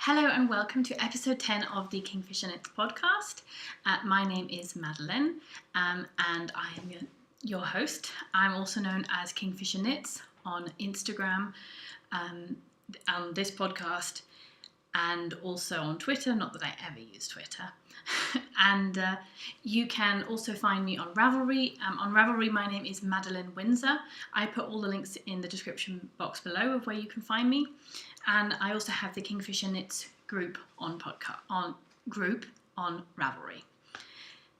Hello and welcome to episode 10 of the Kingfisher Knits podcast. My name is Madeline and I am your host. I'm also known as Kingfisher Knits on Instagram, on this podcast, and also on Twitter, not that I ever use Twitter. And you can also find me on Ravelry. On Ravelry, my name is Madeline Windsor. I put all the links in the description box below of where you can find me. And I also have the Kingfisher Knits group on Ravelry.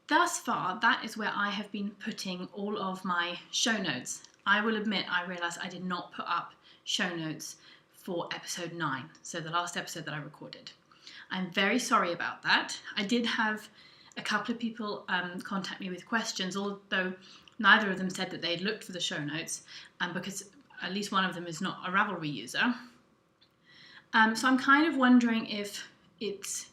Thus far, that is where I have been putting all of my show notes. I will admit, I realised I did not put up show notes for episode 9, so the last episode that I recorded. I'm very sorry about that. I did have a couple of people contact me with questions, although neither of them said that they'd looked for the show notes, because at least one of them is not a Ravelry user. So I'm kind of wondering if this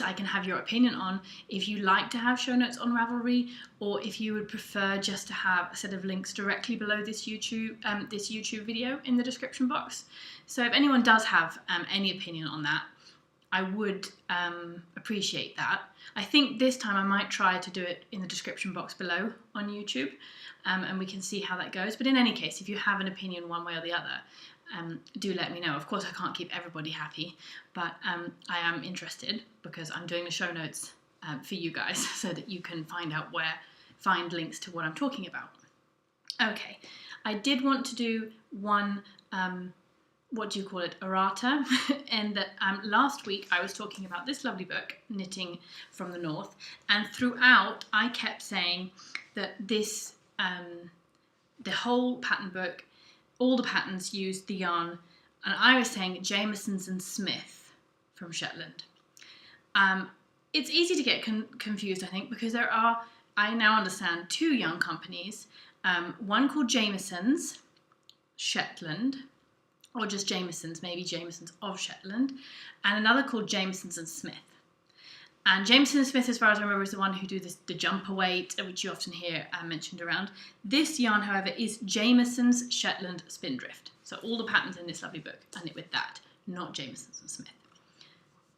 I can have your opinion on, if you like to have show notes on Ravelry, or if you would prefer just to have a set of links directly below this YouTube video in the description box. So if anyone does have any opinion on that, I would appreciate that. I think this time I might try to do it in the description box below on YouTube, and we can see how that goes. But in any case, if you have an opinion one way or the other, do let me know. Of course, I can't keep everybody happy, but I am interested because I'm doing the show notes for you guys so that you can find links to what I'm talking about. Okay, I did want to do one, errata, and that last week I was talking about this lovely book, Knitting from the North, and throughout I kept saying that this, the whole pattern book, all the patterns used the yarn, and I was saying Jamieson's and Smith from Shetland. It's easy to get confused, I think, because there are, I now understand, 2 yarn companies, one called Jamieson's Shetland, or just Jamieson's, maybe Jamieson's of Shetland, and another called Jamieson's and Smith. And Jamieson and Smith, as far as I remember, is the one who do the jumper weight, which you often hear mentioned around. This yarn, however, is Jamieson's Shetland Spindrift. So all the patterns in this lovely book are knit with that, not Jamieson's and Smith.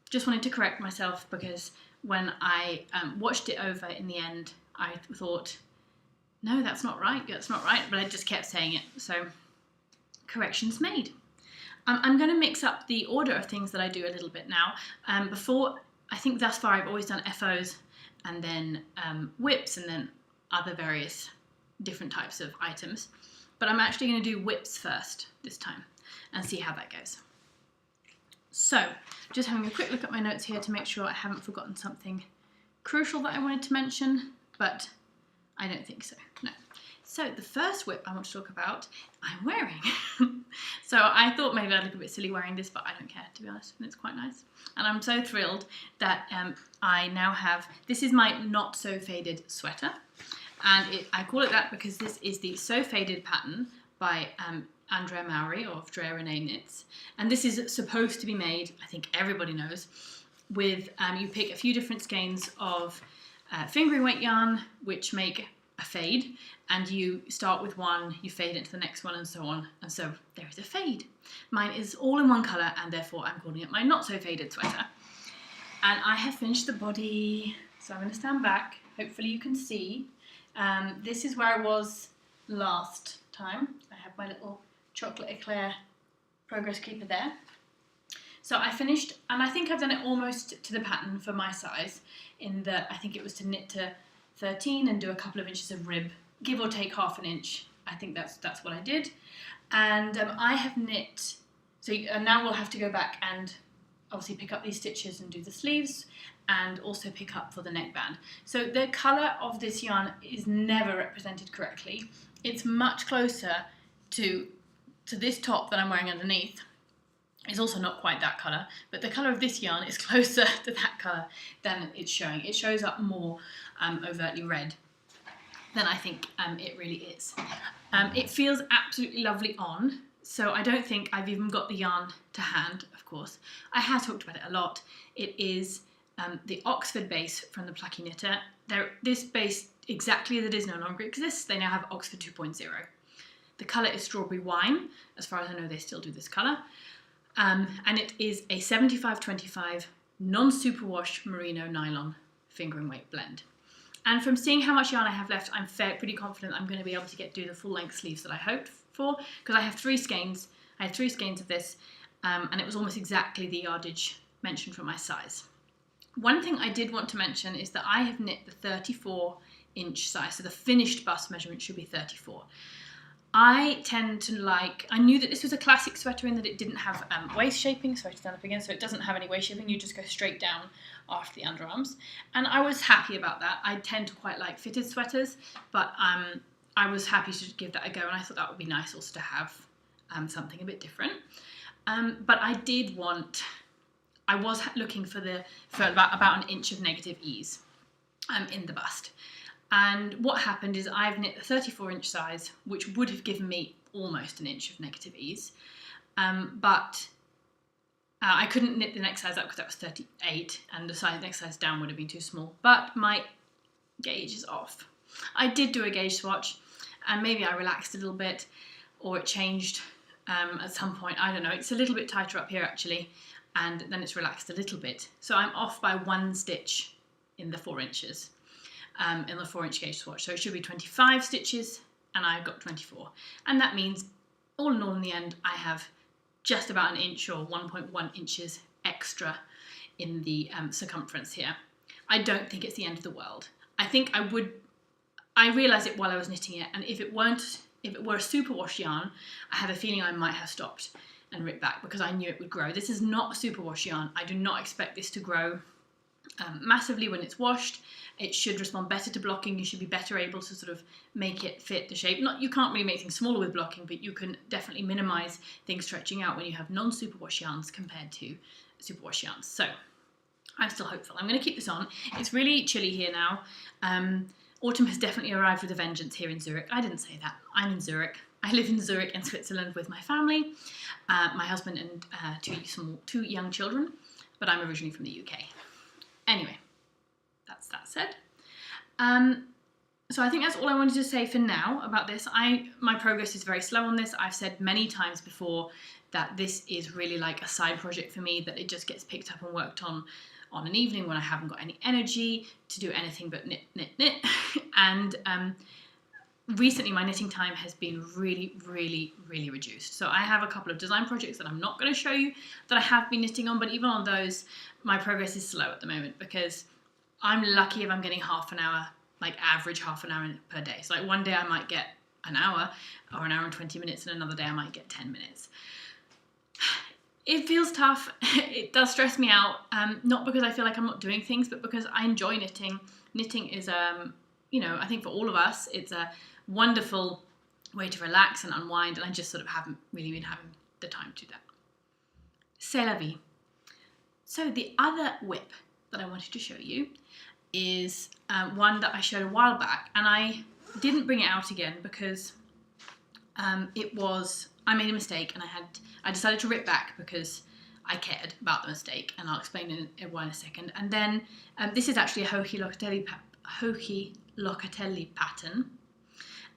Just wanted to correct myself because when I watched it over in the end, I thought, no, that's not right, but I just kept saying it. So corrections made. I'm going to mix up the order of things that I do a little bit now. I think thus far I've always done FOs and then whips and then other various different types of items. But I'm actually going to do whips first this time and see how that goes. So, just having a quick look at my notes here to make sure I haven't forgotten something crucial that I wanted to mention, but I don't think so, no. So the first whip I want to talk about, I'm wearing. So I thought maybe I'd look a bit silly wearing this, but I don't care, to be honest, and it's quite nice. And I'm so thrilled that I now have, this is my not so faded sweater. And I call it that because this is the So Faded pattern by Andrea Mowry of Drea Renee Knits. And this is supposed to be made, I think everybody knows, with, you pick a few different skeins of fingering weight yarn, which make a fade, and you start with one, you fade into the next one, and so on, and so there is a fade. Mine is all in one colour, and therefore I'm calling it my not so faded sweater. And I have finished the body, so I'm going to stand back, hopefully you can see. This is where I was last time. I have my little chocolate eclair progress keeper there. So I finished, and I think I've done it almost to the pattern for my size, in that I think it was to knit to 13 and do a couple of inches of rib, give or take half an inch. I think that's what I did. And I have knit, so now we'll have to go back and obviously pick up these stitches and do the sleeves, and also pick up for the neckband. So the colour of this yarn is never represented correctly. It's much closer to this top that I'm wearing underneath. It's also not quite that colour, but the colour of this yarn is closer to that colour than it's showing. It shows up more overtly red than I think it really is. It feels absolutely lovely on, so I don't think I've even got the yarn to hand, of course. I have talked about it a lot. It is the Oxford base from the Plucky Knitter. This base, exactly as it is, no longer exists. They now have Oxford 2.0. The colour is strawberry wine. As far as I know, they still do this colour. And it is a 75-25 non-superwash merino nylon fingering weight blend. And from seeing how much yarn I have left, I'm pretty confident I'm going to be able to do the full length sleeves that I hoped for, because I have 3 skeins. I had 3 skeins of this, and it was almost exactly the yardage mentioned for my size. One thing I did want to mention is that I have knit the 34-inch size, so the finished bust measurement should be 34. I tend to like, I knew that this was a classic sweater in that it didn't have waist shaping, so I stand up again, so it doesn't have any waist shaping, you just go straight down after the underarms, and I was happy about that. I tend to quite like fitted sweaters, but I was happy to give that a go, and I thought that would be nice also to have something a bit different. But I was looking for about an inch of negative ease in the bust. And what happened is I've knit the 34-inch size, which would have given me almost an inch of negative ease. But I couldn't knit the next size up because that was 38, and the next size down would have been too small. But my gauge is off. I did do a gauge swatch, and maybe I relaxed a little bit, or it changed at some point. I don't know. It's a little bit tighter up here actually, and then it's relaxed a little bit. So I'm off by 1 stitch in the 4 inches. In the 4-inch gauge swatch, so it should be 25 stitches, and I got 24, and that means all in all in the end I have just about an inch or 1.1 inches extra in the circumference here. I don't think it's the end of the world. I think I realised it while I was knitting it, and if it were a superwash yarn, I have a feeling I might have stopped and ripped back because I knew it would grow. This is not a superwash yarn. I do not expect this to grow massively when it's washed. It should respond better to blocking. You should be better able to sort of make it fit the shape. You can't really make things smaller with blocking, but you can definitely minimise things stretching out when you have non-superwash yarns compared to superwash yarns. So I'm still hopeful. I'm going to keep this on. It's really chilly here now. Autumn has definitely arrived with a vengeance here in Zurich. I didn't say that. I'm in Zurich. I live in Zurich in Switzerland with my family, my husband and 2 young children, but I'm originally from the UK. Anyway, that's that said. So I think that's all I wanted to say for now about this. My progress is very slow on this. I've said many times before that this is really like a side project for me, that it just gets picked up and worked on an evening when I haven't got any energy to do anything but knit. And recently my knitting time has been really, really, really reduced. So I have a couple of design projects that I'm not going to show you that I have been knitting on, but even on those, my progress is slow at the moment because I'm lucky if I'm getting half an hour, like average half an hour per day. So like one day I might get an hour or an hour and 20 minutes, and another day I might get 10 minutes. It feels tough. It does stress me out, not because I feel like I'm not doing things, but because I enjoy knitting. Knitting is, I think for all of us, it's a wonderful way to relax and unwind, and I just sort of haven't really been having the time to do that. C'est la vie. So the other whip that I wanted to show you is one that I showed a while back, and I didn't bring it out again because I made a mistake, and I decided to rip back because I cared about the mistake, and I'll explain why in a second. And then this is actually a Joji Locatelli pattern,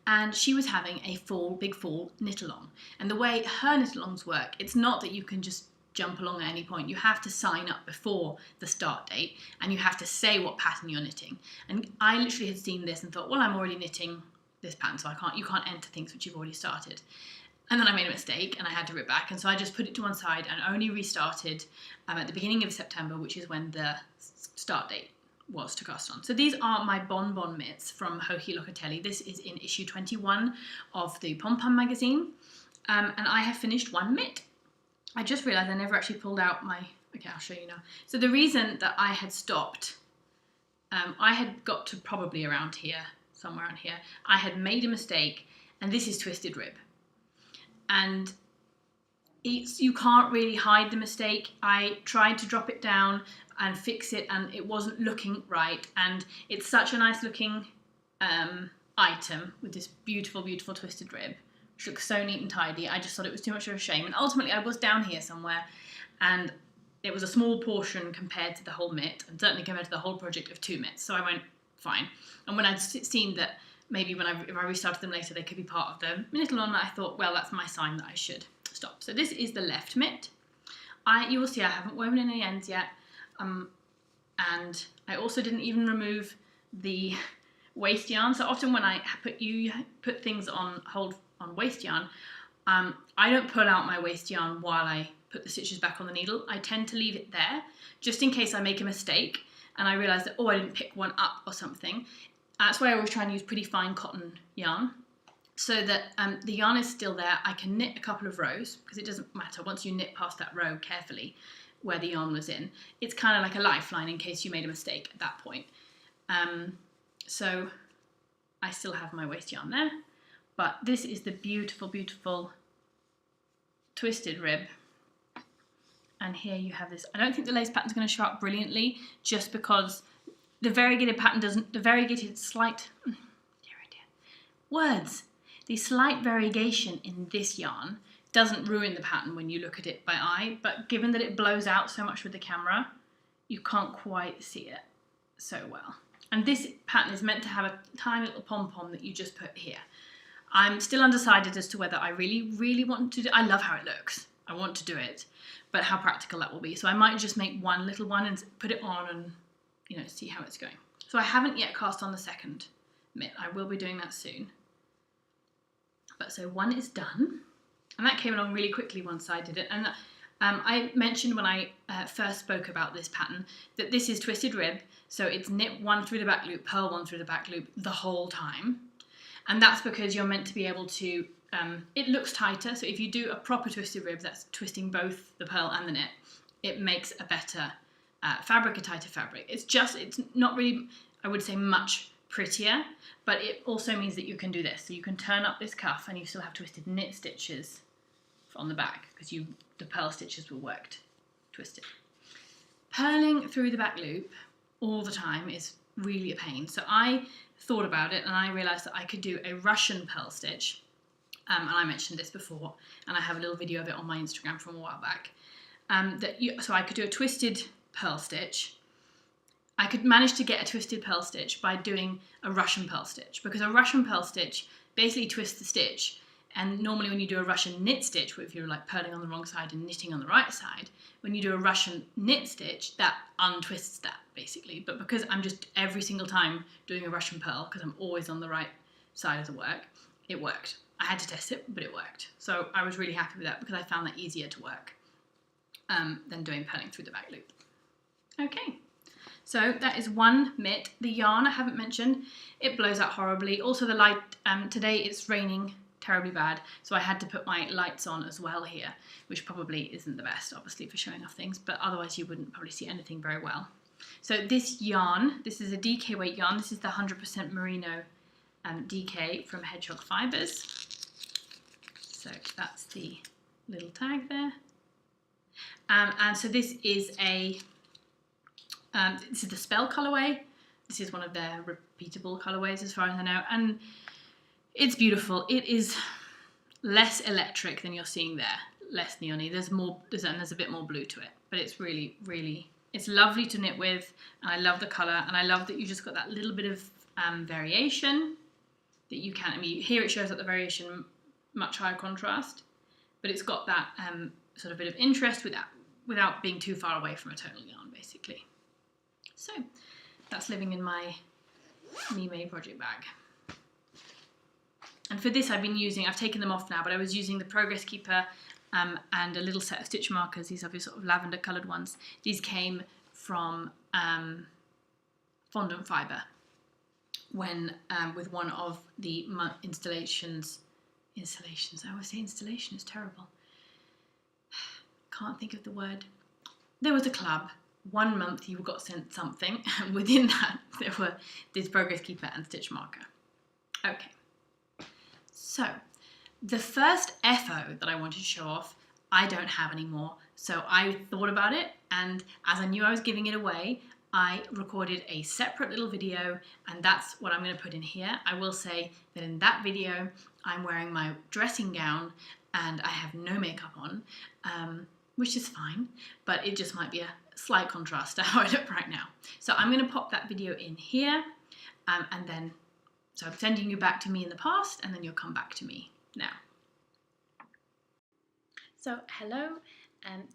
and she was having a big fall knit along. And the way her knit alongs work, it's not that you can just jump along at any point. You have to sign up before the start date, and you have to say what pattern you're knitting. And I literally had seen this and thought, well, I'm already knitting this pattern, so you can't enter things which you've already started. And then I made a mistake and I had to rip back, and so I just put it to one side and only restarted at the beginning of September, which is when the start date was to cast on. So these are my Bonbon mitts from Joji Locatelli. This is in issue 21 of the Pom Pom magazine, and I have finished one mitt. I just realised I never actually pulled out my... Okay, I'll show you now. So the reason that I had stopped, I had got to probably around here, somewhere around here. I had made a mistake, and this is twisted rib. And you can't really hide the mistake. I tried to drop it down and fix it, and it wasn't looking right. And it's such a nice looking item with this beautiful, beautiful twisted rib, which looks so neat and tidy. I just thought it was too much of a shame. And ultimately I was down here somewhere, and it was a small portion compared to the whole mitt, and certainly compared to the whole project of 2 mitts. So I went, fine. And when I'd seen that maybe if I restarted them later, they could be part of the knit along, I thought, well, that's my sign that I should stop. So this is the left mitt. You will see I haven't woven any ends yet, and I also didn't even remove the waste yarn. So often when I put things on hold on waste yarn, I don't pull out my waste yarn while I put the stitches back on the needle. I tend to leave it there just in case I make a mistake and I realise that, oh, I didn't pick one up or something. That's why I always try and use pretty fine cotton yarn, so that the yarn is still there. I can knit a couple of rows, because it doesn't matter once you knit past that row carefully where the yarn was in. It's kind of like a lifeline in case you made a mistake at that point. So I still have my waste yarn there, but this is the beautiful, beautiful twisted rib. And here you have this. I don't think the lace pattern is going to show up brilliantly, just because the variegated pattern doesn't, the variegated slight, the slight variegation in this yarn doesn't ruin the pattern when you look at it by eye, but given that it blows out so much with the camera, you can't quite see it so well. And this pattern is meant to have a tiny little pom-pom that you just put here. I'm still undecided as to whether I really, really want to do it. I love how it looks. I want to do it, but how practical that will be. So I might just make one little one and put it on and, you know, see how it's going. So I haven't yet cast on the second mitt. I will be doing that soon. But so one is done, and that came along really quickly once I did it. And I mentioned when I first spoke about this pattern that this is twisted rib, so it's knit one through the back loop, purl one through the back loop the whole time. And that's because you're meant to be able to, it looks tighter, so if you do a proper twisted rib that's twisting both the purl and the knit, it makes a better fabric, a tighter fabric. It's not really, I would say, much prettier, but it also means that you can do this. So you can turn up this cuff and you still have twisted knit stitches on the back, because the purl stitches were worked twisted. Purling through the back loop all the time is really a pain. So I thought about it and I realised that I could do a Russian purl stitch, and I mentioned this before, and I have a little video of it on my Instagram from a while back. So I could do a twisted purl stitch. I could manage to get a twisted purl stitch by doing a Russian purl stitch, because a Russian purl stitch basically twists the stitch, and normally when you do a Russian knit stitch, if you're like purling on the wrong side and knitting on the right side, when you do a Russian knit stitch, that untwists that basically. But because I'm just every single time doing a Russian purl, because I'm always on the right side of the work, it worked. I had to test it, but it worked. So I was really happy with that, because I found that easier to work than doing purling through the back loop. Okay. So that is one mitt. The yarn I haven't mentioned, it blows out horribly. Also the light, today it's raining terribly bad, so I had to put my lights on as well here, which probably isn't the best, obviously, for showing off things, but otherwise you wouldn't probably see anything very well. So this yarn, this is a DK weight yarn. This is the 100% Merino DK from Hedgehog Fibres. So that's the little tag there. And so this is this is the Spell colourway. This is one of their repeatable colourways as far as I know, and it's beautiful. It is less electric than you're seeing there, less neon-y. There's a bit more blue to it, but it's really, really, it's lovely to knit with, and I love the colour, and I love that you just got that little bit of variation that you can, I mean, here it shows up the variation much higher contrast, but it's got that sort of bit of interest without being too far away from a tonal yarn, basically. So that's living in my Me project bag. And for this I've taken them off now, but I was using the Progress Keeper and a little set of stitch markers. These are sort of lavender coloured ones. These came from Fondant fibre when with one of the installations, I always say installation is terrible. Can't think of the word. There was a club. 1 month you got sent something, and within that there were this Progress Keeper and stitch marker. Okay, so the first FO that I wanted to show off, I don't have anymore. So I thought about it, and as I knew I was giving it away, I recorded a separate little video, and that's what I'm going to put in here. I will say that in that video I'm wearing my dressing gown and I have no makeup on, which is fine, but it just might be a slight contrast to how I look right now. So I'm going to pop that video in here, and then, so I'm sending you back to me in the past, and then you'll come back to me now. So hello,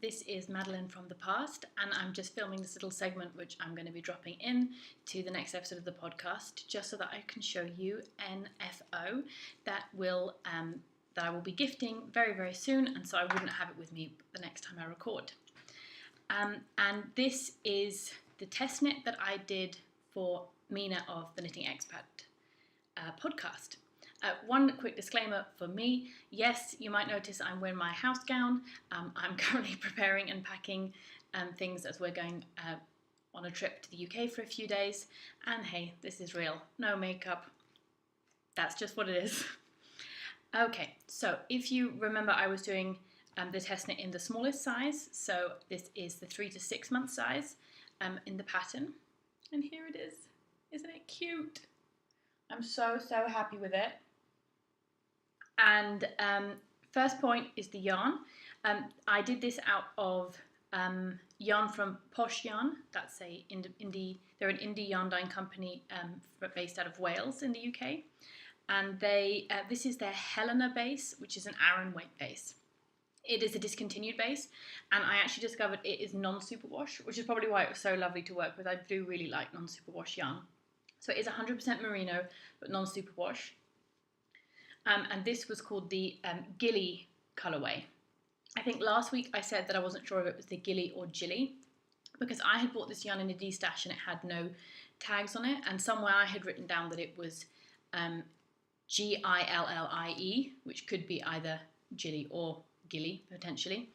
This is Madeline from the past, and I'm just filming this little segment which I'm going to be dropping in to the next episode of the podcast, just so that I can show you NFO that I will be gifting very, very soon, and so I wouldn't have it with me the next time I record. And this is the test knit that I did for Mina of the Knitting Expat podcast. One quick disclaimer for me, yes, you might notice I'm wearing my house gown. I'm currently preparing and packing things as we're going on a trip to the UK for a few days. And hey, this is real, no makeup. That's just what it is. Okay, so if you remember, I was doing the test knit in the smallest size. So this is the 3 to 6 month size in the pattern. And here it is. Isn't it cute? I'm so happy with it. And first point is the yarn. I did this out of yarn from Posh Yarn. That's they're an indie yarn dyeing company based out of Wales in the UK. And this is their Helena base, which is an Aran weight base. It is a discontinued base, and I actually discovered it is non-superwash, which is probably why it was so lovely to work with. I do really like non-superwash yarn. So it is 100% merino, but non-superwash. And this was called the Ghillie colourway. I think last week I said that I wasn't sure if it was the Ghillie or Gilly, because I had bought this yarn in a D-stash and it had no tags on it, and somewhere I had written down that it was Gillie, which could be either Gilly or Ghillie potentially.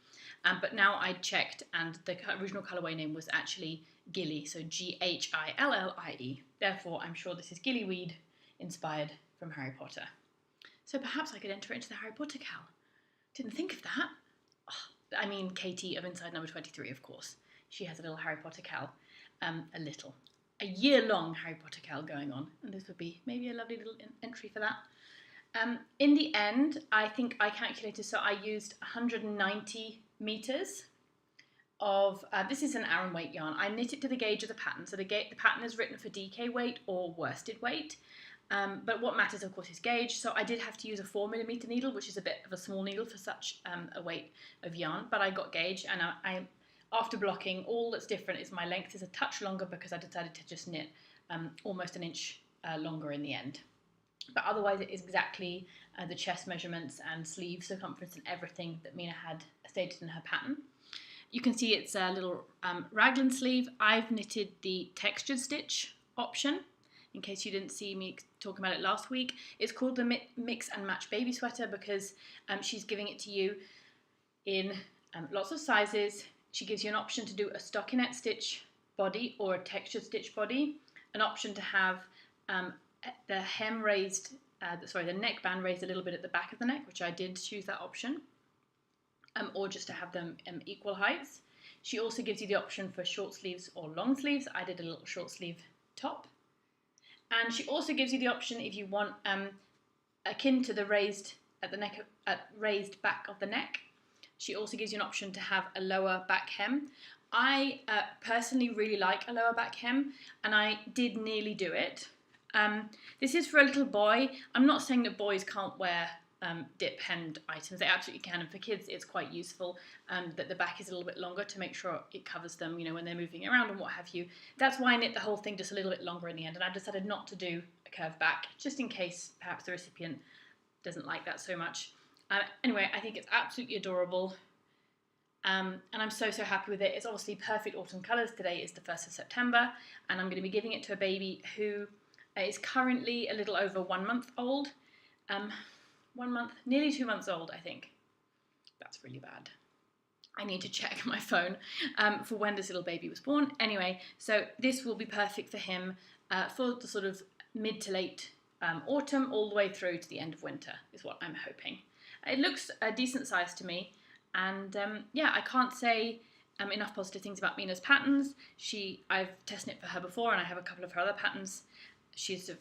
But now I checked, and the original colourway name was actually Ghillie, so Gillie. Therefore, I'm sure this is Gillyweed, inspired from Harry Potter. So perhaps I could enter it into the Harry Potter cal. Didn't think of that. Oh, I mean, Katie of Inside Number 23, of course. She has a little Harry Potter cal, a year-long Harry Potter cal going on, and this would be maybe a lovely little entry for that. In the end, I think I calculated, so I used 190 meters of, this is an Aran weight yarn. I knit it to the gauge of the pattern, so the pattern is written for DK weight or worsted weight. But what matters, of course, is gauge. So I did have to use a 4mm needle, which is a bit of a small needle for such a weight of yarn. But I got gauge, and after blocking, all that's different is my length is a touch longer because I decided to just knit almost an inch longer in the end. But otherwise, it is exactly the chest measurements and sleeve circumference and everything that Mina had stated in her pattern. You can see it's a little raglan sleeve. I've knitted the textured stitch option, in case you didn't see me talking about it last week. It's called the Mix and Match Baby Sweater because she's giving it to you in lots of sizes. She gives you an option to do a stockinette stitch body or a textured stitch body, an option to have the hem raised, the neckband raised a little bit at the back of the neck, which I did choose that option, or just to have them equal heights. She also gives you the option for short sleeves or long sleeves. I did a little short sleeve top. And she also gives you the option if you want akin to the raised raised back of the neck. She also gives you an option to have a lower back hem. I personally really like a lower back hem, and I did nearly do it. This is for a little boy. I'm not saying that boys can't wear dip hemmed items. They absolutely can, and for kids it's quite useful that the back is a little bit longer to make sure it covers them, you know, when they're moving around and what have you. That's why I knit the whole thing just a little bit longer in the end, and I decided not to do a curved back, just in case perhaps the recipient doesn't like that so much. Anyway, I think it's absolutely adorable, and I'm so happy with it. It's obviously perfect autumn colours. Today is the 1st of September, and I'm going to be giving it to a baby who is currently a little over 1 month old. 1 month, nearly 2 months old, I think. That's really bad. I need to check my phone for when this little baby was born. Anyway, so this will be perfect for him for the sort of mid to late autumn all the way through to the end of winter is what I'm hoping. It looks a decent size to me, and yeah, I can't say enough positive things about Mina's patterns. I've test knit for her before, and I have a couple of her other patterns. She's a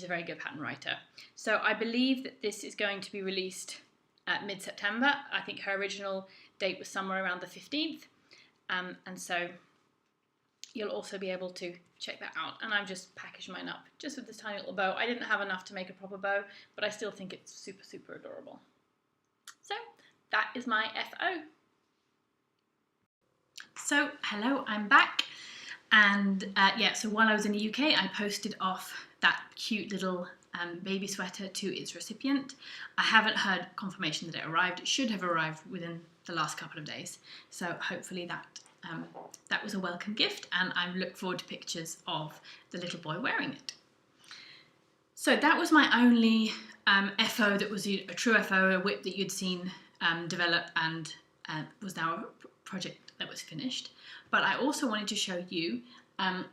very good pattern writer. So I believe that this is going to be released mid-September. I think her original date was somewhere around the 15th. And so you'll also be able to check that out. And I've just packaged mine up just with this tiny little bow. I didn't have enough to make a proper bow, but I still think it's super adorable. So that is my FO. So hello, I'm back, and yeah, so while I was in the UK I posted off that cute little baby sweater to its recipient. I haven't heard confirmation that it arrived. It should have arrived within the last couple of days, so hopefully that was a welcome gift, and I look forward to pictures of the little boy wearing it. So that was my only FO that was a true FO, a whip that you'd seen develop and was now a project that was finished. But I also wanted to show you a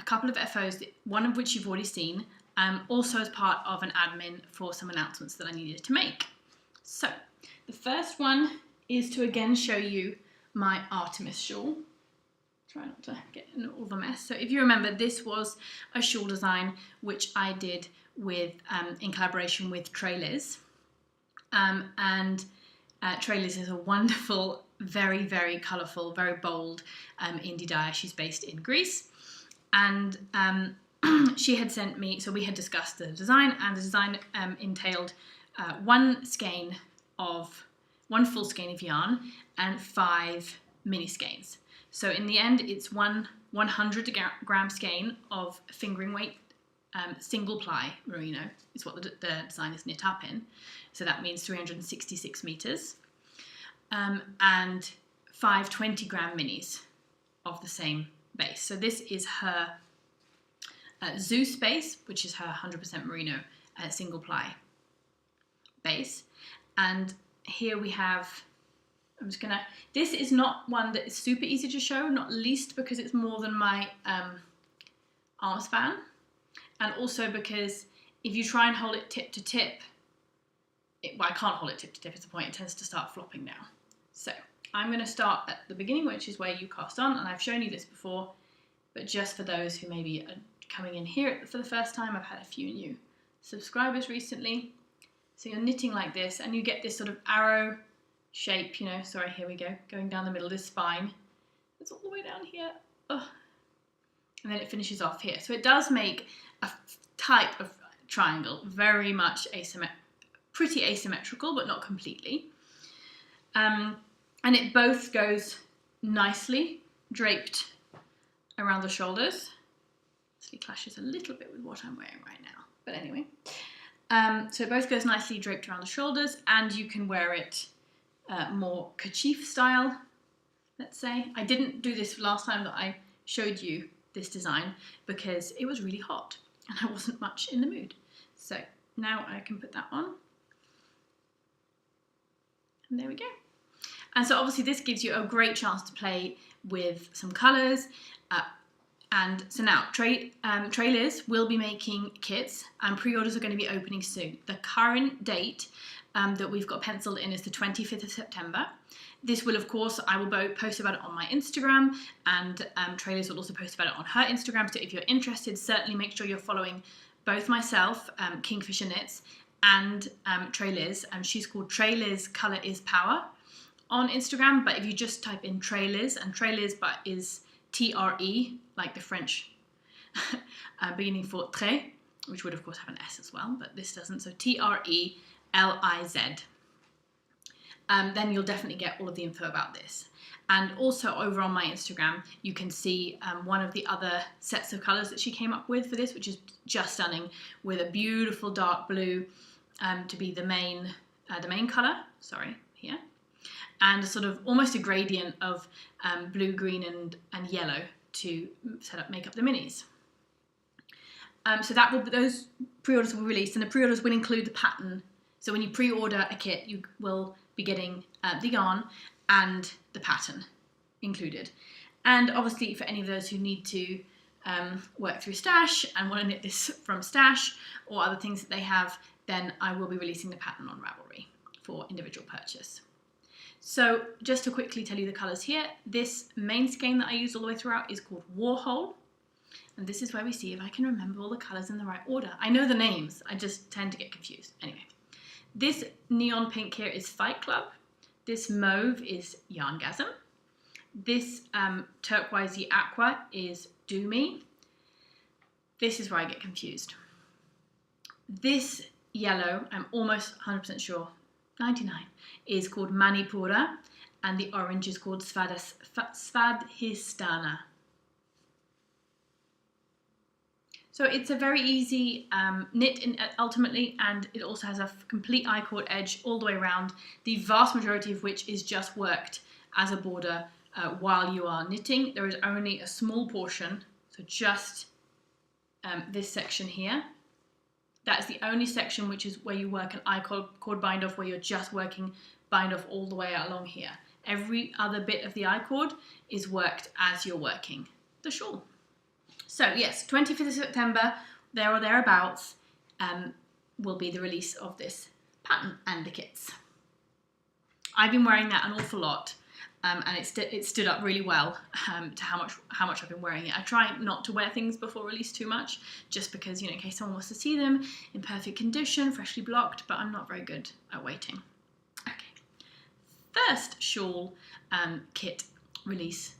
couple of FOs, one of which you've already seen, also as part of an admin for some announcements that I needed to make. So the first one is to again show you my Artemis shawl. Try not to get in all the mess. So if you remember, this was a shawl design which I did with in collaboration with TreLiz, and TreLiz is a wonderful, very, very colourful, very bold indie dyer. She's based in Greece, and she had sent me, so we had discussed the design, and the design entailed one full skein of yarn and 5 mini skeins. So in the end, it's 100 gram skein of fingering weight single ply merino is what the design is knit up in. So that means 366 meters, and 5 20 gram minis of the same base. So this is her Zeus base, which is her 100% merino single ply base. And here we have, this is not one that is super easy to show, not least because it's more than my arm span, and also because if you try and hold it tip to tip, well, I can't hold it tip to tip, is the point, it tends to start flopping down. So I'm going to start at the beginning, which is where you cast on, and I've shown you this before, but just for those who maybe are coming in here for the first time, I've had a few new subscribers recently. So you're knitting like this, and you get this sort of arrow shape, you know, sorry, here we go, going down the middle, this spine. It's all the way down here. Ugh. And then it finishes off here. So it does make a type of triangle, very much pretty asymmetrical, but not completely. And it both goes nicely draped around the shoulders. This clashes a little bit with what I'm wearing right now, but anyway. So it both goes nicely draped around the shoulders, and you can wear it more kerchief style, let's say. I didn't do this last time that I showed you this design because it was really hot and I wasn't much in the mood. So now I can put that on. And there we go. And so obviously this gives you a great chance to play with some colours. And so now TreLiz will be making kits, and pre-orders are going to be opening soon. The current date that we've got penciled in is the 25th of September. This will, of course, I will post about it on my Instagram, and TreLiz will also post about it on her Instagram. So if you're interested, certainly make sure you're following both myself, Kingfisher Knits, and TreLiz. She's called TreLiz Colour is Power on Instagram, but if you just type in TreLiz, and TreLiz is T-R-E, like the French beginning for très, which would of course have an S as well, but this doesn't, so T-R-E-L-I-Z. Then you'll definitely get all of the info about this. And also over on my Instagram, you can see one of the other sets of colours that she came up with for this, which is just stunning, with a beautiful dark blue to be the main colour, sorry, here, and a sort of almost a gradient of blue, green and yellow to make up the minis. So those pre-orders will be released, and the pre-orders will include the pattern. So when you pre-order a kit, you will be getting the yarn and the pattern included. And obviously for any of those who need to work through stash and want to knit this from stash or other things that they have, then I will be releasing the pattern on Ravelry for individual purchase. So just to quickly tell you the colours here, this main skein that I used all the way throughout is called Warhol. And this is where we see if I can remember all the colours in the right order. I know the names, I just tend to get confused. Anyway, this neon pink here is Fight Club. This mauve is Yarngasm. This turquoisey aqua is Do Me. This is where I get confused. This yellow, I'm almost 100% sure, 99, is called Manipura, and the orange is called Svadhisthana. So it's a very easy knit ultimately, and it also has a complete I-cord edge all the way around, the vast majority of which is just worked as a border while you are knitting. There is only a small portion, so just this section here. That's the only section which is where you work an I-cord bind off, where you're just working bind off all the way along here. Every other bit of the I-cord is worked as you're working the shawl. So yes, 25th of September, there or thereabouts, will be the release of this pattern and the kits. I've been wearing that an awful lot, and it stood up really well to how much I've been wearing it. I try not to wear things before release too much, just because, you know, in case someone wants to see them in perfect condition, freshly blocked, but I'm not very good at waiting. Okay, first shawl kit release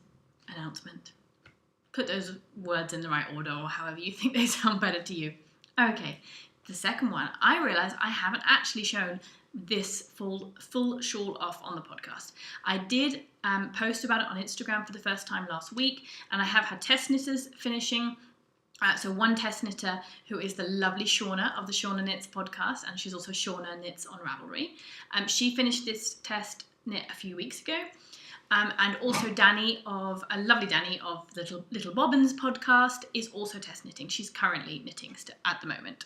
announcement. Put those words in the right order, or however you think they sound better to you. Okay, the second one, I realise I haven't actually shown this full shawl off on the podcast. I did post about it on Instagram for the first time last week, and I have had test knitters finishing. So one test knitter, who is the lovely Shauna of the Shauna Knits podcast, and she's also Shauna Knits on Ravelry. She finished this test knit a few weeks ago. And also Danny of the Little Bobbins podcast is also test knitting. She's currently knitting at the moment.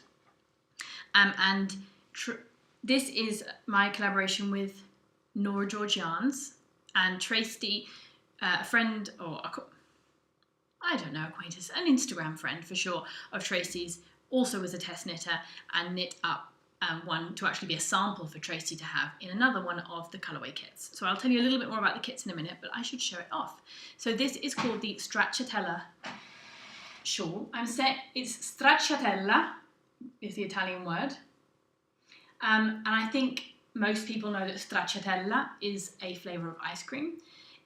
This is my collaboration with NorahGeorge Yarns, and Tracy, a friend, or I don't know, acquaintance, an Instagram friend for sure of Tracy's, also was a test knitter and knit up one to actually be a sample for Tracy to have in another one of the colourway kits. So I'll tell you a little bit more about the kits in a minute, but I should show it off. So this is called the Stracciatella Shawl. It's Stracciatella is the Italian word. And I think most people know that Stracciatella is a flavour of ice cream.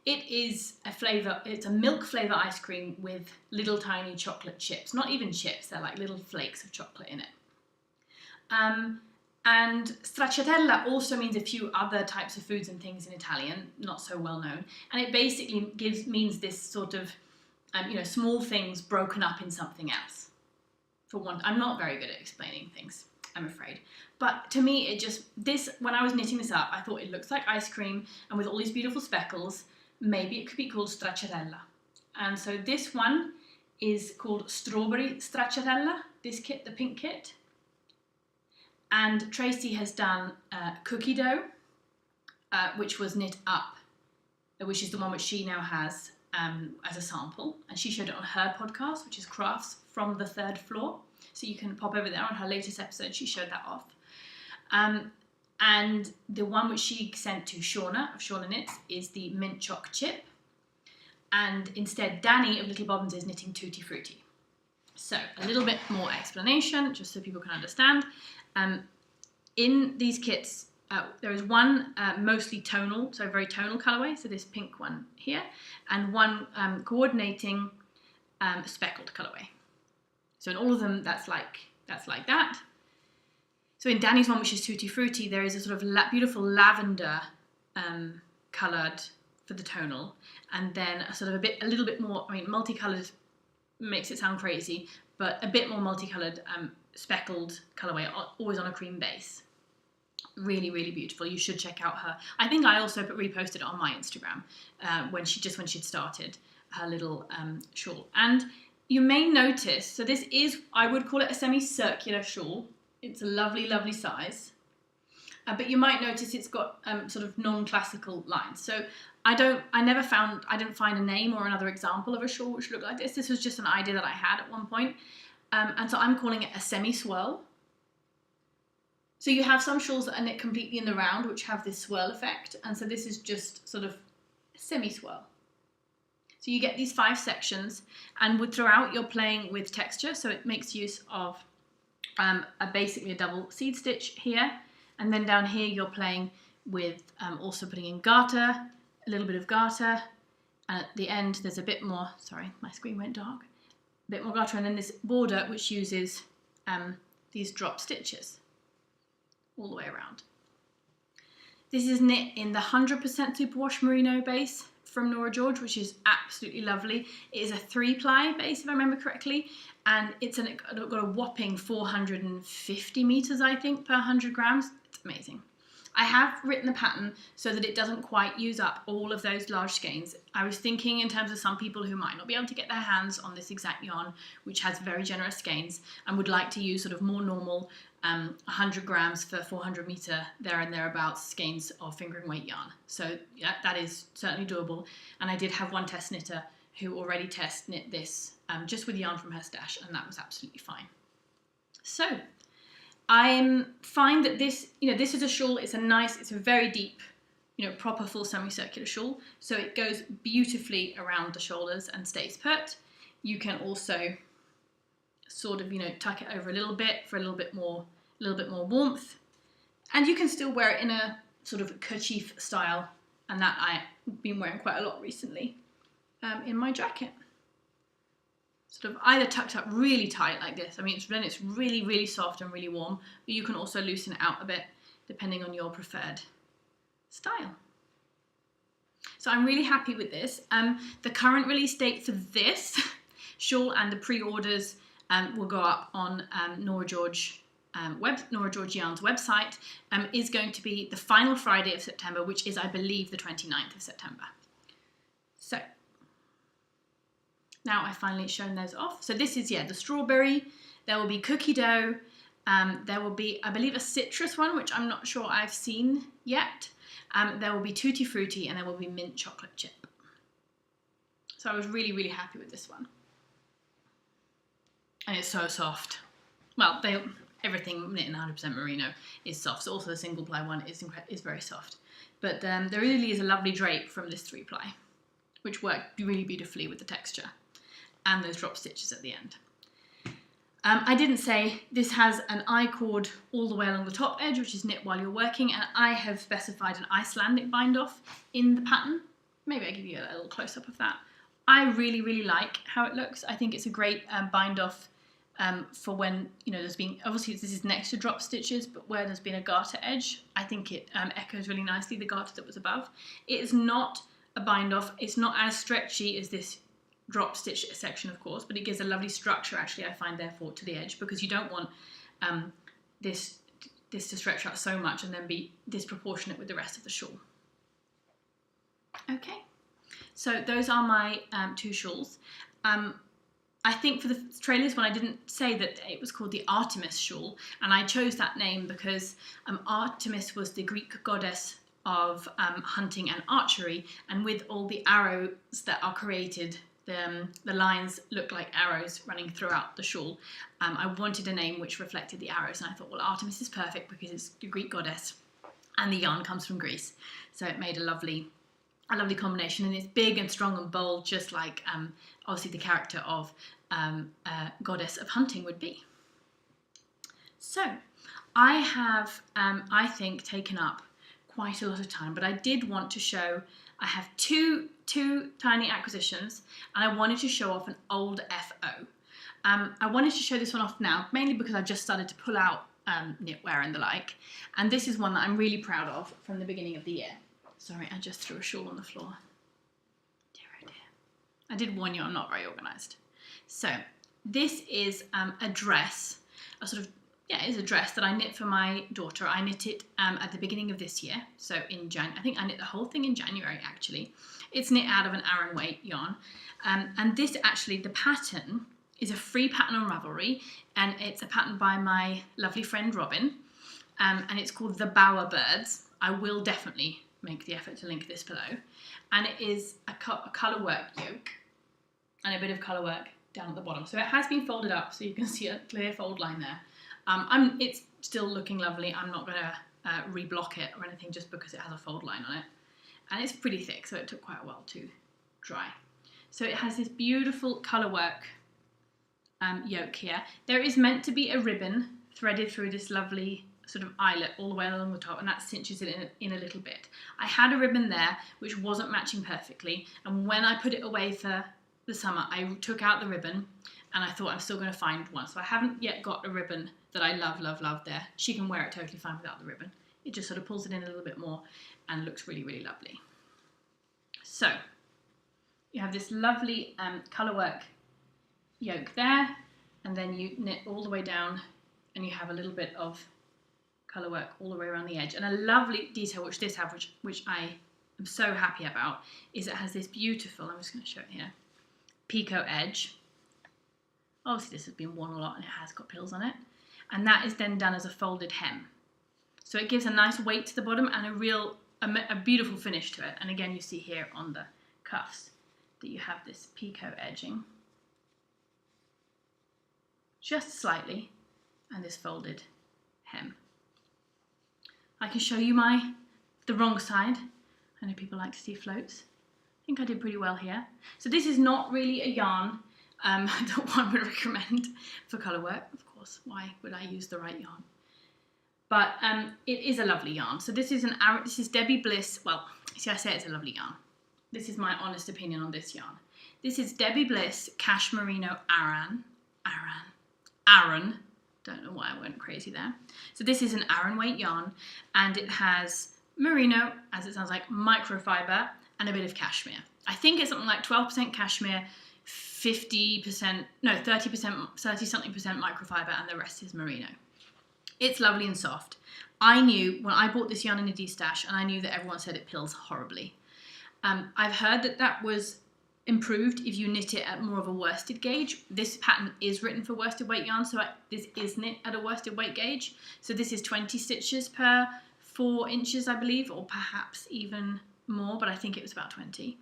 It is it's a milk flavour ice cream with little tiny chocolate chips. Not even chips, they're like little flakes of chocolate in it. And stracciatella also means a few other types of foods and things in Italian, not so well known. And it basically means this sort of, small things broken up in something else. I'm not very good at explaining things, I'm afraid. But to me, when I was knitting this up, I thought it looks like ice cream, and with all these beautiful speckles, maybe it could be called stracciatella. And so this one is called Strawberry Stracciatella, this kit, the pink kit. And Tracy has done cookie dough, which was knit up, which is the one which she now has as a sample. And she showed it on her podcast, which is Crafts from the Third Floor. So you can pop over there on her latest episode. She showed that off. And the one which she sent to Shauna of Shauna Knits is the mint choc chip. And instead, Danny of Little Bobbins is knitting Tutti Frutti. So a little bit more explanation, just so people can understand. In these kits, there is one mostly tonal, so very tonal colourway, so this pink one here, and one coordinating speckled colourway. So in all of them, that's like that. So in Danny's one, which is Tutti Frutti, there is a sort of beautiful lavender coloured for the tonal, and then a little bit more, multicoloured makes it sound crazy, but a bit more multicoloured speckled colourway, always on a cream base. Really, really beautiful. You should check out her. I think I also reposted it on my Instagram when she'd started her little shawl. And you may notice, so this is, I would call it a semicircular shawl. It's a lovely, lovely size. But you might notice it's got sort of non-classical lines. So I didn't find a name or another example of a shawl which looked like this. This was just an idea that I had at one point. And so I'm calling it a semi-swirl. So you have some shawls that are knit completely in the round, which have this swirl effect. And so this is just sort of a semi-swirl. So you get these 5 sections, and throughout you're playing with texture. So it makes use of basically a double seed stitch here. And then down here you're playing with also putting in garter, a little bit of garter. And at the end there's a bit more, sorry, my screen went dark. A bit more garter, and then this border which uses these drop stitches all the way around. This is knit in the 100% superwash merino base from NorahGeorge, which is absolutely lovely. It is a 3-ply base, if I remember correctly, and it's got a whopping 450 meters, I think, per 100 grams. It's amazing. I have written the pattern so that it doesn't quite use up all of those large skeins. I was thinking in terms of some people who might not be able to get their hands on this exact yarn, which has very generous skeins, and would like to use sort of more normal 100 grams for 400 meter there and thereabouts skeins of fingering weight yarn. So yeah, that is certainly doable. And I did have one test knitter who already test knit this just with yarn from her stash, and that was absolutely fine. So I find that this, this is a shawl. It's a very deep, proper full semicircular shawl. So it goes beautifully around the shoulders and stays put. You can also sort of, tuck it over a little bit for a little bit more warmth. And you can still wear it in a sort of kerchief style. And that I've been wearing quite a lot recently in my jacket. Sort of either tucked up really tight like this. I mean, then it's really, really soft and really warm, but you can also loosen it out a bit depending on your preferred style. So I'm really happy with this. The current release date for this shawl and the pre-orders will go up on NorahGeorge Yarns website, is going to be the final Friday of September, which is, I believe, the 29th of September. So now I've finally shown those off. So this is, the strawberry. There will be cookie dough. There will be, I believe, a citrus one, which I'm not sure I've seen yet. There will be tutti frutti, and there will be mint chocolate chip. So I was really, really happy with this one. And it's so soft. Well, everything knit in 100% merino is soft. So also the single ply one is very soft. But there really is a lovely drape from this 3-ply, which worked really beautifully with the texture and those drop stitches at the end. I didn't say this has an I-cord all the way along the top edge, which is knit while you're working, and I have specified an Icelandic bind off in the pattern. Maybe I'll give you a little close-up of that. I really, really like how it looks. I think it's a great bind off for when, there's been, obviously this is next to drop stitches, but where there's been a garter edge, I think it echoes really nicely the garter that was above. It is not a bind off. It's not as stretchy as this drop stitch section, of course, but it gives a lovely structure, actually, I find, therefore, to the edge, because you don't want this to stretch out so much and then be disproportionate with the rest of the shawl. Okay, so those are my 2 shawls. I think for the TreLiz one, I didn't say that it was called the Artemis Shawl, and I chose that name because Artemis was the Greek goddess of hunting and archery, and with all the arrows that are created, the lines look like arrows running throughout the shawl. I wanted a name which reflected the arrows, and I thought, well, Artemis is perfect because it's the Greek goddess and the yarn comes from Greece. So it made a lovely combination, and it's big and strong and bold, just like obviously the character of goddess of hunting would be. So I have, I think, taken up quite a lot of time, but I did want to show, I have two tiny acquisitions, and I wanted to show off an old FO. I wanted to show this one off now, mainly because I've just started to pull out knitwear and the like, and this is one that I'm really proud of from the beginning of the year. Sorry, I just threw a shawl on the floor. Dear oh dear. I did warn you I'm not very organised. So this is a dress, a sort of, it is a dress that I knit for my daughter. I knit it at the beginning of this year, so in January. I think I knit the whole thing in January, actually. It's knit out of an Aran weight yarn. And this actually, the pattern is a free pattern on Ravelry, and it's a pattern by my lovely friend Robynn, and it's called The Bower Birds. I will definitely make the effort to link this below. And it is a colour work yoke and a bit of colour work down at the bottom. So it has been folded up, so you can see a clear fold line there. It's still looking lovely. I'm not going to reblock it or anything just because it has a fold line on it. And it's pretty thick, so it took quite a while to dry. So it has this beautiful colour work yoke here. There is meant to be a ribbon threaded through this lovely sort of eyelet all the way along the top, and that cinches it in a little bit. I had a ribbon there which wasn't matching perfectly, and when I put it away for the summer, I took out the ribbon, and I thought I'm still going to find one. So I haven't yet got a ribbon that I love there. She can wear it totally fine without the ribbon. It just sort of pulls it in a little bit more and looks really, really lovely. So you have this lovely colourwork yoke there, and then you knit all the way down and you have a little bit of colourwork all the way around the edge. And a lovely detail which this has, which I am so happy about, is it has this beautiful, I'm just going to show it here, picot edge. Obviously this has been worn a lot and it has got pills on it. And that is then done as a folded hem. So it gives a nice weight to the bottom and a beautiful finish to it. And again, you see here on the cuffs that you have this picot edging, just slightly, and this folded hem. I can show you the wrong side. I know people like to see floats. I think I did pretty well here. So this is not really a yarn that one would recommend for colourwork. Of course, why would I use the right yarn? But it is a lovely yarn. So this is Debbie Bliss. Well, see, I say it's a lovely yarn. This is my honest opinion on this yarn. This is Debbie Bliss Cashmerino Aran. Don't know why I went crazy there. So this is an Aran weight yarn, and it has merino, as it sounds like, microfiber, and a bit of cashmere. I think it's something like 12% cashmere, 30% microfiber, and the rest is merino. It's lovely and soft. I knew when I bought this yarn in a D-stash, and I knew that everyone said it pills horribly. I've heard that was improved if you knit it at more of a worsted gauge. This pattern is written for worsted weight yarn, so this is knit at a worsted weight gauge. So this is 20 stitches per 4 inches, I believe, or perhaps even more, but I think it was about 20.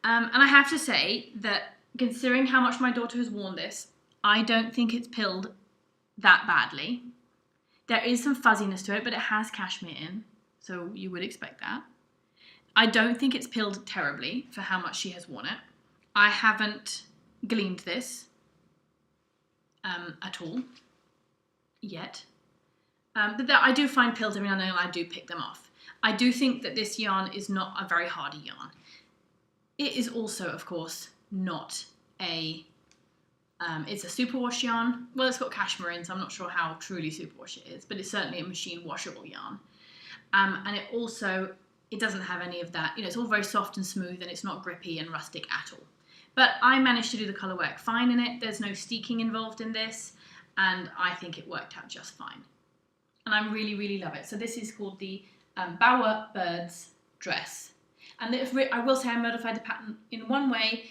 And I have to say that considering how much my daughter has worn this, I don't think it's pilled that badly. There is some fuzziness to it, but it has cashmere in, so you would expect that. I don't think it's pilled terribly for how much she has worn it. I haven't gleaned this at all yet. But I do find pills every now and then, and I do pick them off. I do think that this yarn is not a very hardy yarn. It is also, of course, not a... it's a superwash yarn. Well, it's got cashmere in, so I'm not sure how truly superwash it is, but it's certainly a machine washable yarn. And it also... it doesn't have any of that, it's all very soft and smooth, and it's not grippy and rustic at all. But I managed to do the colour work fine in it. There's no steeking involved in this, and I think it worked out just fine. And I really, really love it. So this is called the Bower Birds dress. And I will say I modified the pattern in one way,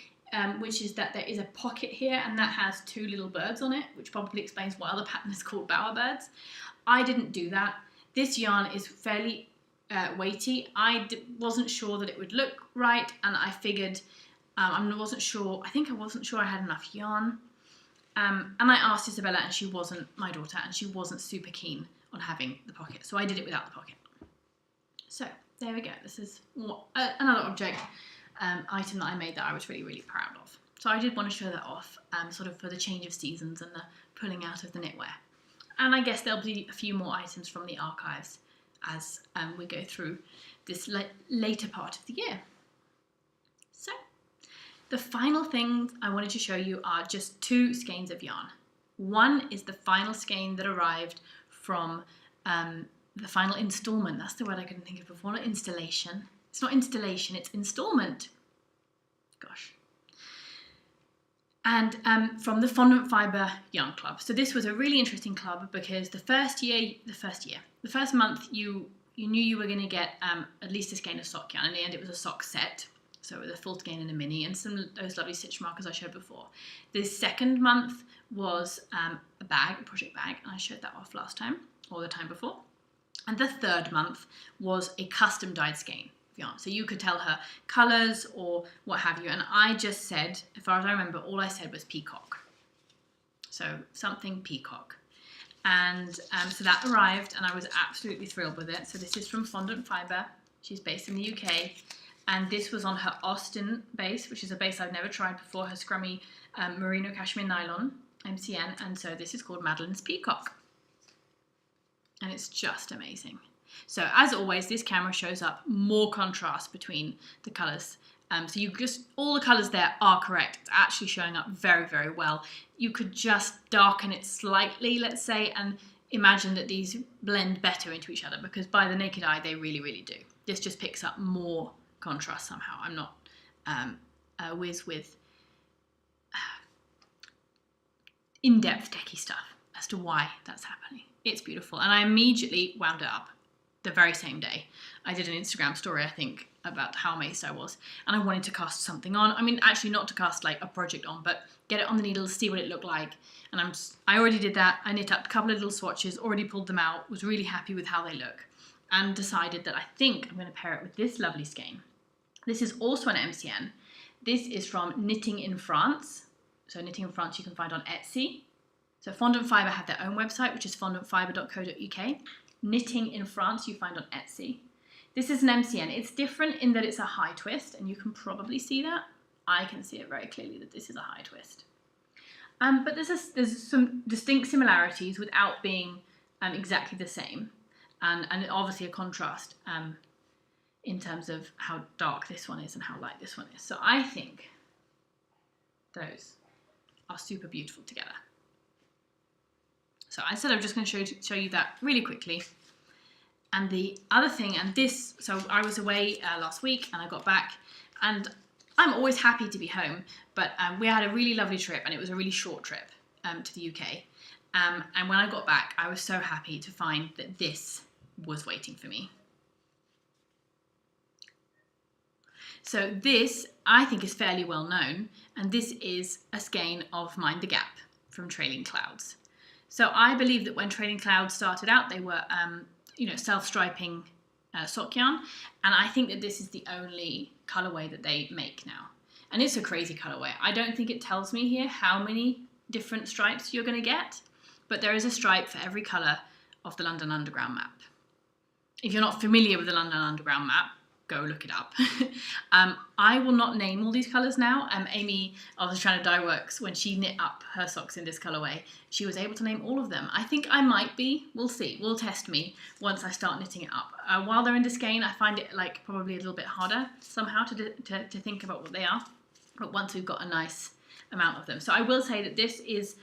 which is that there is a pocket here, and that has 2 little birds on it, which probably explains why the pattern is called Bower Birds. I didn't do that. This yarn is fairly weighty. I wasn't sure that it would look right, and I figured I wasn't sure I had enough yarn, and I asked Isabella, and my daughter, and she wasn't super keen on having the pocket, so I did it without the pocket. So there we go. This is another object item that I made that I was really, really proud of. So I did want to show that off, sort of for the change of seasons and the pulling out of the knitwear. And I guess there'll be a few more items from the archives as we go through this later part of the year. So the final things I wanted to show you are just 2 skeins of yarn. One is the final skein that arrived from the final installment. That's the word I couldn't think of before. Not installation. It's not installation, it's installment. Gosh. And from the Fondant Fibre Yarn Club. So this was a really interesting club because the first month you knew you were going to get at least a skein of sock yarn. In the end, it was a sock set. So with a full skein and a mini and some of those lovely stitch markers I showed before. The second month was a project bag, and I showed that off last time, or the time before. And the third month was a custom dyed skein of yarn. So you could tell her colours or what have you. And I just said, as far as I remember, all I said was peacock. So something peacock. And so that arrived, and I was absolutely thrilled with it. So this is from Fondant Fibre. She's based in the UK. And this was on her Austin base, which is a base I've never tried before, her scrummy merino cashmere nylon, MCN. And so this is called Madeleine's Peacock. And it's just amazing. So as always, this camera shows up more contrast between the colours. So all the colours there are correct. It's actually showing up very, very well. You could just darken it slightly, let's say, and imagine that these blend better into each other, because by the naked eye they really, really do. This just picks up more contrast somehow. I'm not a whiz with in-depth techie stuff as to why that's happening. It's beautiful, and I immediately wound it up the very same day. I did an Instagram story, I think, about how amazed I was, and I wanted to cast something on. I mean, actually not to cast like a project on, but get it on the needles, see what it looked like. And I already did that. I knit up a couple of little swatches, already pulled them out, was really happy with how they look, and decided that I think I'm going to pair it with this lovely skein. This is also an MCN. This is from Knitting in France. So Knitting in France you can find on Etsy. So Fondant Fibre have their own website, which is fondantfibre.co.uk. Knitting in France you find on Etsy. This is an MCN. It's different in that it's a high twist, and you can probably see that. I can see it very clearly that this is a high twist. But there's some distinct similarities without being exactly the same, and obviously a contrast in terms of how dark this one is and how light this one is. So I think those are super beautiful together. So I said I'm just going to show you that really quickly. And the other thing, and this, so I was away last week and I got back, and I'm always happy to be home, but we had a really lovely trip, and it was a really short trip to the UK. And when I got back, I was so happy to find that this was waiting for me. So this, I think, is fairly well known, and this is a skein of Mind the Gap from Trailing Clouds. So I believe that when Trailing Clouds started out, they were, self-striping sock yarn, and I think that this is the only colourway that they make now. And it's a crazy colourway. I don't think it tells me here how many different stripes you're going to get, but there is a stripe for every colour of the London Underground map. If you're not familiar with the London Underground map, go look it up. I will not name all these colours now. Amy of the Stranded Dye Works, when she knit up her socks in this colourway, she was able to name all of them. I think I might be. We'll see. Will test me once I start knitting it up. While they're in the skein, I find it like probably a little bit harder somehow to think about what they are. But once we've got a nice amount of them. So I will say that this is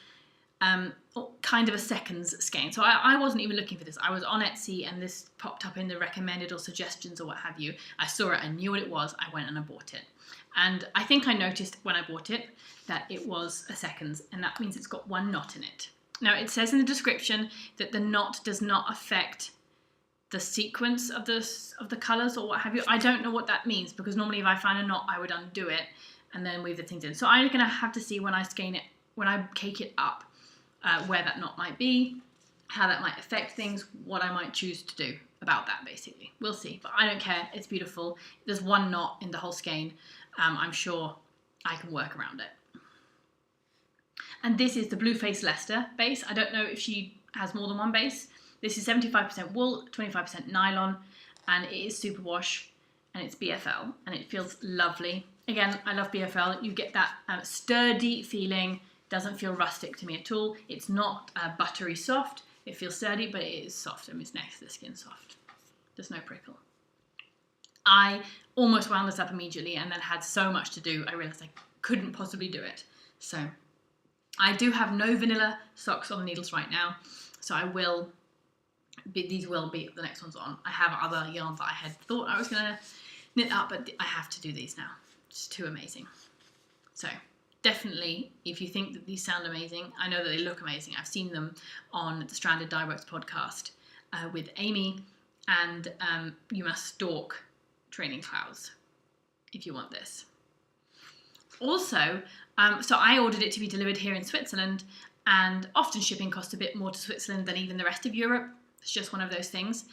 kind of a seconds skein. So I wasn't even looking for this. I was on Etsy and this popped up in the recommended or suggestions or what have you. I saw it, I knew what it was, I went and I bought it. And I think I noticed when I bought it that it was a seconds, and that means it's got one knot in it. Now it says in the description that the knot does not affect the sequence of the colours or what have you. I don't know what that means, because normally if I find a knot I would undo it and then weave the things in. So I'm going to have to see when I skein it, when I cake it up, where that knot might be, how that might affect things, what I might choose to do about that, basically. We'll see, but I don't care. It's beautiful. There's one knot in the whole skein. I'm sure I can work around it. And this is the Blueface Leicester base. I don't know if she has more than one base. This is 75% wool, 25% nylon, and it is superwash, and it's BFL, and it feels lovely. Again, I love BFL. You get that sturdy feeling. Doesn't feel rustic to me at all. It's not buttery soft. It feels sturdy, but it is soft. I mean, it's next to the skin soft. There's no prickle. I almost wound this up immediately and then had so much to do, I realised I couldn't possibly do it. So I do have no vanilla socks on the needles right now, so these will be the next ones on. I have other yarns that I had thought I was going to knit up, but I have to do these now. It's too amazing. So definitely, if you think that these sound amazing, I know that they look amazing. I've seen them on the Stranded Dye Works podcast with Amy, and you must stalk Trailing Clouds if you want this. Also, so I ordered it to be delivered here in Switzerland, and often shipping costs a bit more to Switzerland than even the rest of Europe. It's just one of those things.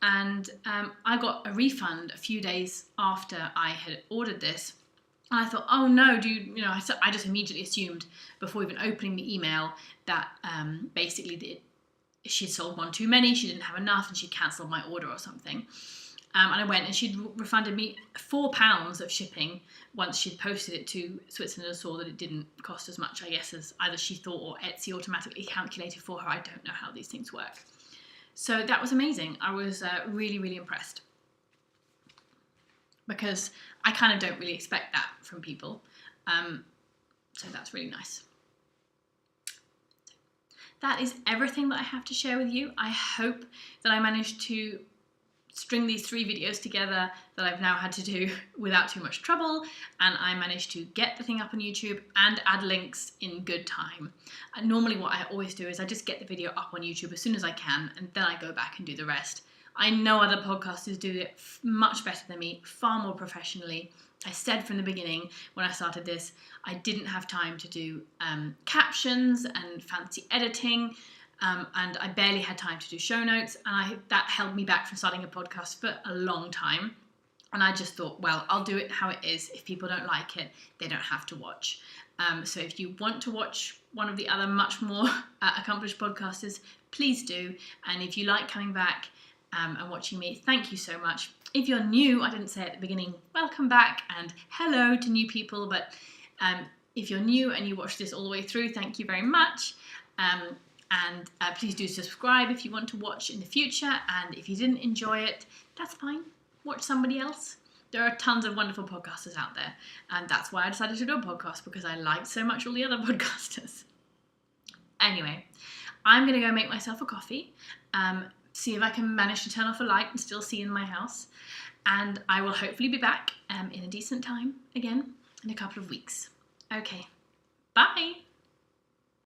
And I got a refund a few days after I had ordered this. And I thought, oh no, I just immediately assumed before even opening the email that basically she'd sold one too many, she didn't have enough, and she'd cancelled my order or something. And I went and she'd refunded me £4 of shipping once she'd posted it to Switzerland and saw that it didn't cost as much, I guess, as either she thought or Etsy automatically calculated for her. I don't know how these things work. So that was amazing. I was really, really impressed, because I kind of don't really expect that from people. So that's really nice. that is everything that I have to share with you. I hope that I managed to string these 3 videos together that I've now had to do without too much trouble, and I managed to get the thing up on YouTube and add links in good time. And normally what I always do is I just get the video up on YouTube as soon as I can, and then I go back and do the rest. I know other podcasters do it much better than me, far more professionally. I said from the beginning when I started this, I didn't have time to do captions and fancy editing. And I barely had time to do show notes, and that held me back from starting a podcast for a long time. And I just thought, well, I'll do it how it is. If people don't like it, they don't have to watch. So if you want to watch one of the other much more accomplished podcasters, please do. And if you like coming back and watching me, thank you so much. If you're new, I didn't say at the beginning, welcome back and hello to new people. But if you're new and you watch this all the way through, thank you very much. And please do subscribe if you want to watch in the future. And if you didn't enjoy it, that's fine. Watch somebody else. There are tons of wonderful podcasters out there. And that's why I decided to do a podcast, because I liked so much all the other podcasters. Anyway, I'm going to go make myself a coffee. See if I can manage to turn off a light and still see in my house. And I will hopefully be back in a decent time again in a couple of weeks. Okay, bye.